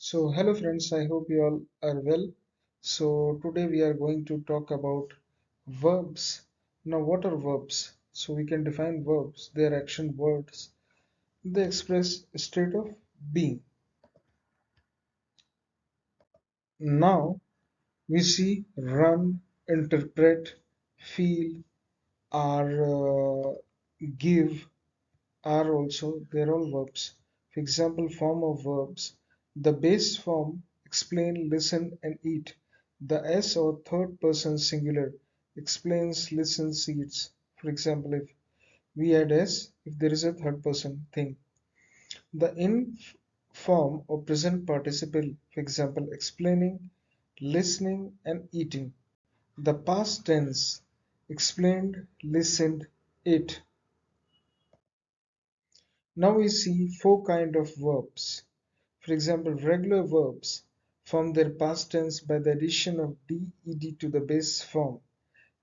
So, hello friends, I hope you all are well. So, today we are going to talk about verbs. Now, what are verbs? So, we can define verbs. They are action words. They express a state of being. Now, we see run, interpret, feel, or give are also, they're all verbs. For example, form of verbs. The base form explain, listen, and eat. The S or third person singular explains, listens, eats. For example, if we add S, if there is a third person thing. The in form or present participle, for example, explaining, listening, and eating. The past tense explained, listened, ate. Now we see four kind of verbs. For example, regular verbs form their past tense by the addition of -ed to the base form.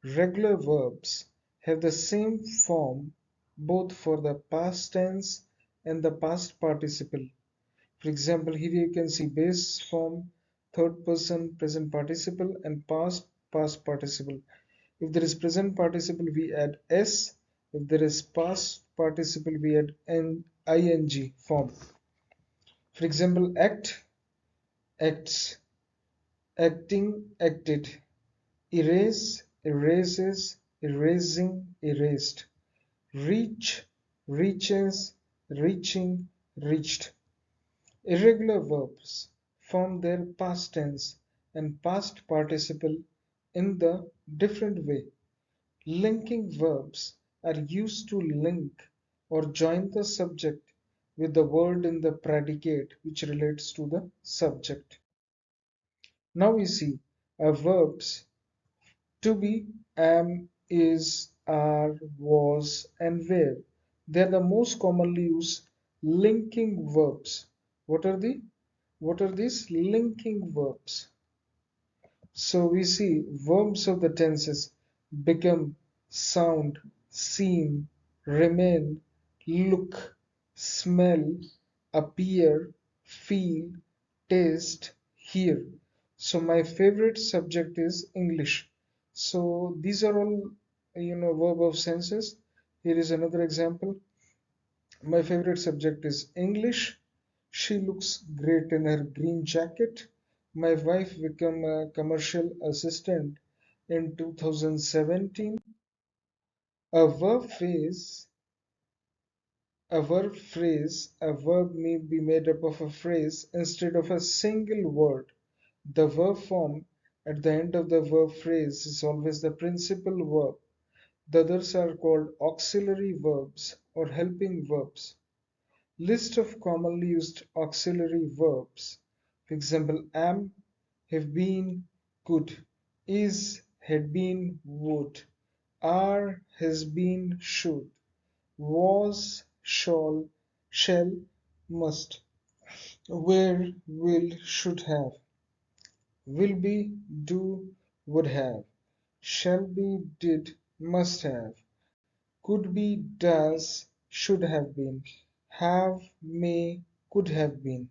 Regular verbs have the same form both for the past tense and the past participle. For example, here you can see base form, third person present participle, and past participle. If there is present participle, we add s. If there is past participle, we add ing form. For example, act, acts, acting, acted, erase, erases, erasing, erased, reach, reaches, reaching, reached. Irregular verbs form their past tense and past participle in the different way. Linking verbs are used to link or join the subject with the word in the predicate which relates to the subject. Now we see verbs to be, am, is, are, was, and were. They are the most commonly used linking verbs. What are the what are these linking verbs? So we see verbs of the tenses become, sound, seem, remain, look, smell, appear, feel, taste, hear. So my favorite subject is English. So these are all verb of senses. Here is another example. My favorite subject is English. She looks great in her green jacket. My wife became a commercial assistant in 2017. A verb phrase, a verb may be made up of a phrase instead of a single word. The verb form at the end of the verb phrase is always the principal verb. The others are called auxiliary verbs or helping verbs. List of commonly used auxiliary verbs. For example, am, have been, could, is, had been, would, are, has been, should, was, shall, must, were, will, should have, will be, do, would have, shall be, did, must have, could be, does, should have been, have, may, could have been.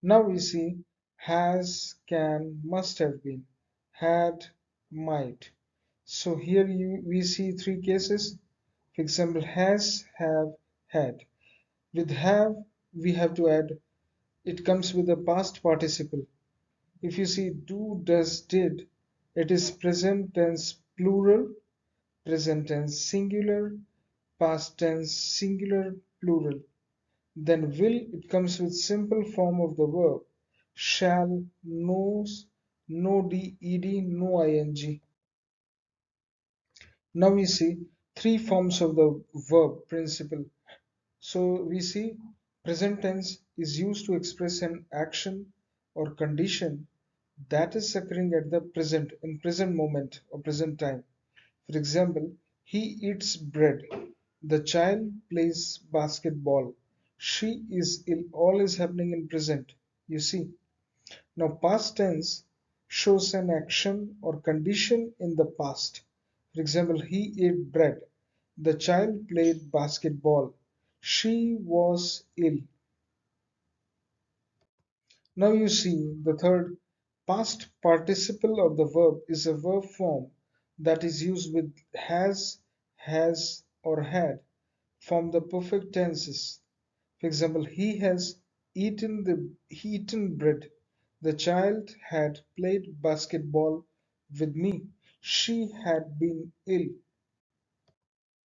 Now we see has, can, must have been, had, might. So here we see three cases. For example, has, have, had. With have, we have to add, it comes with a past participle. If you see do, does, did, it is present tense plural, present tense singular, past tense singular, plural. Then will, it comes with simple form of the verb. Shall, knows, no ed, no ing. Now we see three forms of the verb principle. So we see present tense is used to express an action or condition that is occurring at the present, in present moment or present time. For example, he eats bread. The child plays basketball. She is ill. All is happening in present. You see. Now, past tense shows an action or condition in the past. For example, he ate bread. The child played basketball. She was ill. Now you see the third past participle of the verb is a verb form that is used with has, or had from the perfect tenses. For example, he has eaten bread. The child had played basketball with me. She had been ill.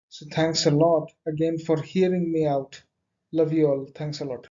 So thanks a lot again for hearing me out. Love you all. Thanks a lot.